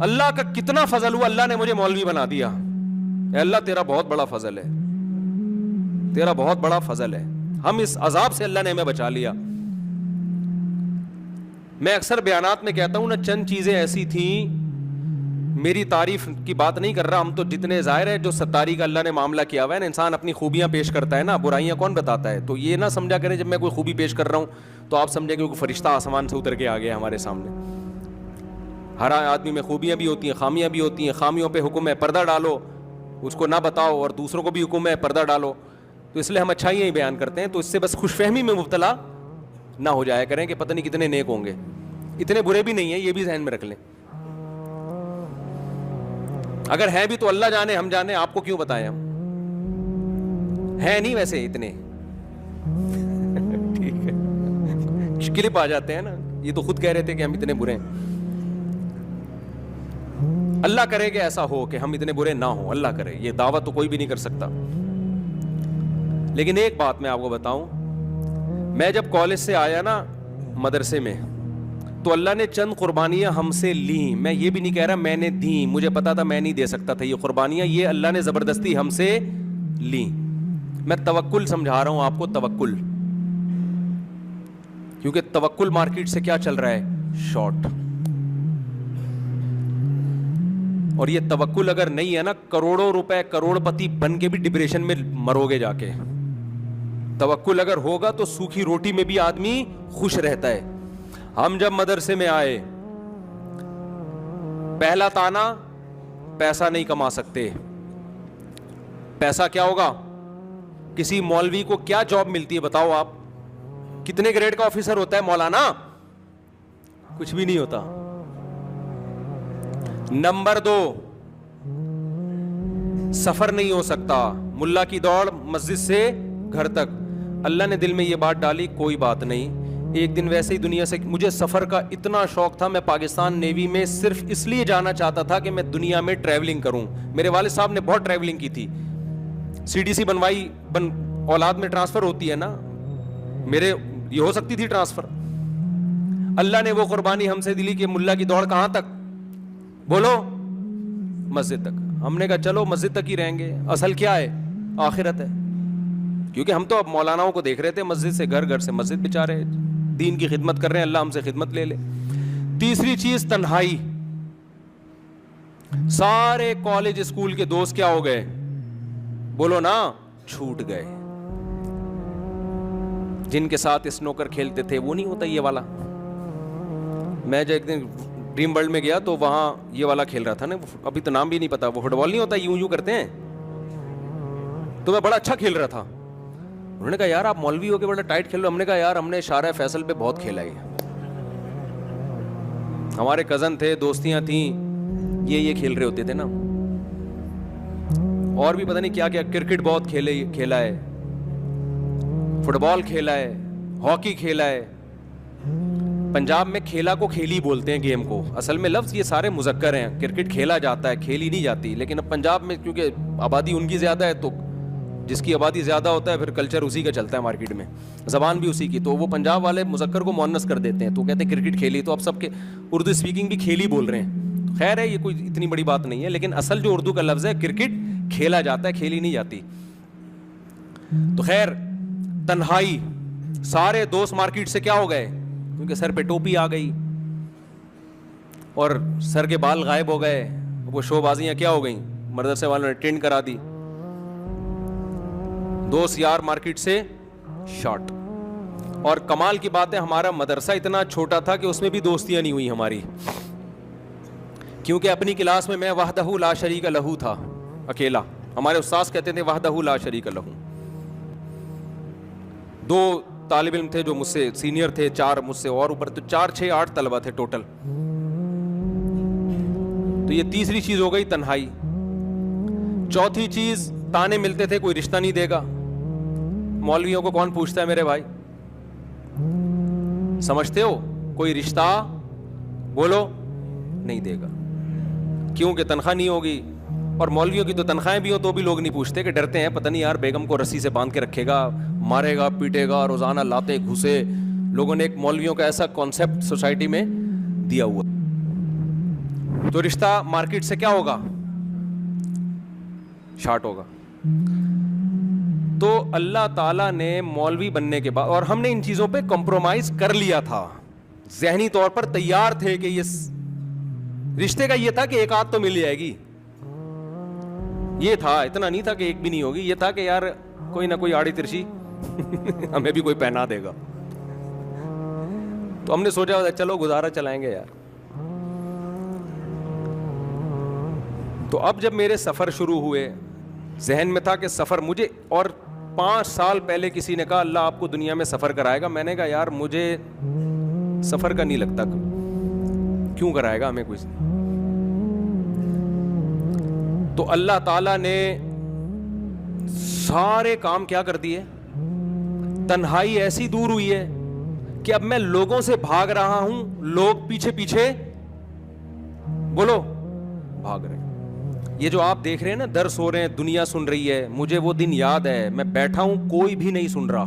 اللہ کا کتنا فضل ہوا, اللہ نے مجھے مولوی بنا دیا. اے اللہ تیرا بہت بڑا فضل ہے, تیرا بہت بڑا فضل ہے. ہم اس عذاب سے اللہ نے ہمیں بچا لیا. میں اکثر بیانات میں کہتا ہوں نا, چند چیزیں ایسی تھیں, میری تعریف کی بات نہیں کر رہا, ہم تو جتنے ظاہر ہے جو ستاری کا اللہ نے معاملہ کیا ہوا ہے نا, انسان اپنی خوبیاں پیش کرتا ہے نا, برائیاں کون بتاتا ہے. تو یہ نہ سمجھا کریں جب میں کوئی خوبی پیش کر رہا ہوں تو آپ سمجھیں کہ کوئی فرشتہ آسمان سے اتر کے آ گیا ہمارے سامنے. ہر آدمی میں خوبیاں بھی ہوتی ہیں, خامیاں بھی ہوتی ہیں. خامیوں پہ حکم ہے پردہ ڈالو, اس کو نہ بتاؤ, اور دوسروں کو بھی حکم ہے پردہ ڈالو. تو اس لیے ہم اچھائیاں ہی بیان کرتے ہیں. تو اس سے بس خوش فہمی میں مبتلا نہ ہو جایا کریں کہ پتہ نہیں کتنے نیک ہوں گے. اتنے برے بھی نہیں ہیں, یہ بھی ذہن میں رکھ لیں. اگر ہیں بھی تو اللہ جانے, ہم جانے, آپ کو کیوں بتائیں. ہم ہیں نہیں ویسے اتنے, ٹھیک ہے, کلپ آ جاتے ہیں نا, یہ تو خود کہہ رہے تھے کہ ہم اتنے برے ہیں. اللہ کرے کہ ایسا ہو کہ ہم اتنے برے نہ ہوں, اللہ کرے. یہ دعویٰ تو کوئی بھی نہیں کر سکتا. لیکن ایک بات میں آپ کو بتاؤں, میں جب کالج سے آیا نا مدرسے میں, تو اللہ نے چند قربانیاں ہم سے لیں. میں یہ بھی نہیں کہہ رہا میں نے دیں, مجھے پتا تھا میں نہیں دے سکتا تھا یہ قربانیاں, یہ اللہ نے زبردستی ہم سے لیں. میں توکل سمجھا رہا ہوں آپ کو, توکل. کیونکہ توکل مارکیٹ سے کیا چل رہا ہے, شارٹ. اور یہ توکل اگر نہیں ہے نا, کروڑوں روپے کروڑ پتی بن کے بھی ڈپریشن میں مرو گے جا کے. توکل اگر ہوگا تو سوکھی روٹی میں بھی آدمی خوش رہتا ہے. ہم جب مدرسے میں آئے, پہلا تانا, پیسہ نہیں کما سکتے. پیسہ کیا ہوگا, کسی مولوی کو کیا جاب ملتی ہے بتاؤ آپ, کتنے گریڈ کا آفیسر ہوتا ہے مولانا, کچھ بھی نہیں ہوتا. نمبر 2, سفر نہیں ہو سکتا, ملا کی دوڑ مسجد سے گھر تک. اللہ نے دل میں یہ بات ڈالی, کوئی بات نہیں, ایک دن ویسے ہی دنیا سے, مجھے سفر کا اتنا شوق تھا, میں پاکستان نیوی میں صرف اس لیے جانا چاہتا تھا کہ میں دنیا میں ٹریولنگ کروں. میرے والد صاحب نے بہت ٹریولنگ کی تھی, CDC بنوائی, اولاد میں ٹرانسفر ہوتی ہے نا, میرے یہ ہو سکتی تھی ٹرانسفر. اللہ نے وہ قربانی ہم سے دلی کہ ملا کی دوڑ کہاں تک, بولو مسجد تک. ہم نے کہا چلو مسجد تک ہی رہیں گے, اصل کیا ہے, آخرت ہے. کیونکہ ہم تو اب مولاناؤں کو دیکھ رہے تھے مسجد سے گھر, گھر سے مسجد, بیچارے دین کی خدمت کر رہے ہیں, اللہ ہم سے خدمت لے لے. تیسری چیز تنہائی. سارے کالج اسکول کے دوست کیا ہو گئے, بولو نا, چھوٹ گئے. جن کے ساتھ اسنوکر کھیلتے تھے وہ نہیں ہوتا یہ والا. میں جو ایک دن ڈریم ورلڈ میں گیا تو وہاں یہ والا کھیل رہا تھا نا, ابھی تو نام بھی نہیں پتا, وہ فٹ بال نہیں ہوتا یوں یوں کرتے ہیں, تو میں بڑا اچھا کھیل رہا تھا. انہوں نے کہا یار آپ مولوی ہو کے بڑا ٹائٹ کھیل رہے ہو. ہم نے کہا یار ہم نے شارع فیصل پہ بہت کھیلا ہے, ہمارے کزن تھے, دوستیاں تھیں, یہ کھیل رہے ہوتے تھے نا. اور بھی پتہ نہیں کیا کیا, کرکٹ بہت کھیلا ہے, فٹ بال کھیلا ہے, ہاکی کھیلا ہے. پنجاب میں کھیلا کو کھیلی بولتے ہیں گیم کو, اصل میں لفظ یہ سارے مذکر ہیں. کرکٹ کھیلا جاتا ہے, کھیلی نہیں جاتی. لیکن اب پنجاب میں کیونکہ آبادی ان کی زیادہ ہے, تو جس کی آبادی زیادہ ہوتا ہے پھر کلچر اسی کا چلتا ہے مارکیٹ میں, زبان بھی اسی کی, تو وہ پنجاب والے مذکر کو مؤنث کر دیتے ہیں, تو کہتے ہیں کرکٹ کھیلی. تو اب سب کے اردو اسپیکنگ بھی کھیلی بول رہے ہیں. خیر ہے, یہ کوئی اتنی بڑی بات نہیں ہے, لیکن اصل جو اردو کا لفظ ہے کرکٹ کھیلا جاتا ہے, کھیلی نہیں جاتی. تو خیر, تنہائی. سارے دوست مارکیٹ سے کیا ہو گئے, کیونکہ سر پہ ٹوپی آ گئی اور سر کے بال غائب ہو گئے. وہ شو بازیاں کیا ہو گئیں, مدرسے والوں نے ٹرینڈ کرا دی. دوست یار مارکیٹ سے شارٹ. اور کمال کی بات ہے, ہمارا مدرسہ اتنا چھوٹا تھا کہ اس میں بھی دوستیاں نہیں ہوئی ہماری, کیونکہ اپنی کلاس میں وحدہ لا شریک لہ تھا, اکیلا. ہمارے استاذ کہتے تھے وحدہ لا شریک لہ. 2 طالب علم تھے جو مجھ سے سینئر تھے, 4 مجھ سے اور اوپر, تو 4 6 8 طلبہ تھے ٹوٹل. تو یہ تیسری چیز ہو گئی تنہائی. چوتھی چیز, تانے ملتے تھے کوئی رشتہ نہیں دے گا. مولویوں کو کون پوچھتا ہے میرے بھائی, سمجھتے ہو, کوئی رشتہ بولو نہیں دے گا, کیونکہ تنخواہ نہیں ہوگی. اور مولویوں کی تو تنخواہیں بھی ہوں تو بھی لوگ نہیں پوچھتے, کہ ڈرتے ہیں پتہ نہیں یار بیگم کو رسی سے باندھ کے رکھے گا, مارے گا, پیٹے گا, روزانہ لاتے گھسے. لوگوں نے ایک مولویوں کا ایسا کانسیپٹ سوسائٹی میں دیا ہوا. تو رشتہ مارکیٹ سے کیا ہوگا؟ شارٹ ہوگا. تو اللہ تعالیٰ نے مولوی بننے کے بعد, اور ہم نے ان چیزوں پہ کمپرومائز کر لیا تھا, ذہنی طور پر تیار تھے کہ یہ رشتے کا یہ تھا کہ ایک آدھ تو مل جائے گی, یہ تھا, اتنا نہیں تھا کہ ایک بھی نہیں ہوگی, یہ تھا کہ یار کوئی نہ کوئی آڑی ترچی ہمیں بھی کوئی پہنا دے گا. تو ہم نے سوچا چلو گزارا چلائیں گے یار. تو اب جب میرے سفر شروع ہوئے, ذہن میں تھا کہ سفر مجھے, اور 5 سال پہلے کسی نے کہا اللہ آپ کو دنیا میں سفر کرائے گا. میں نے کہا یار مجھے سفر کا نہیں لگتا, کیوں کرائے گا ہمیں کوئی. تو اللہ تعالیٰ نے سارے کام کیا کر دیے, تنہائی ایسی دور ہوئی ہے کہ اب میں لوگوں سے بھاگ رہا ہوں, لوگ پیچھے پیچھے بولو بھاگ رہے ہیں. یہ جو آپ دیکھ رہے ہیں نا, درس ہو رہے ہیں, دنیا سن رہی ہے, مجھے وہ دن یاد ہے, میں بیٹھا ہوں کوئی بھی نہیں سن رہا,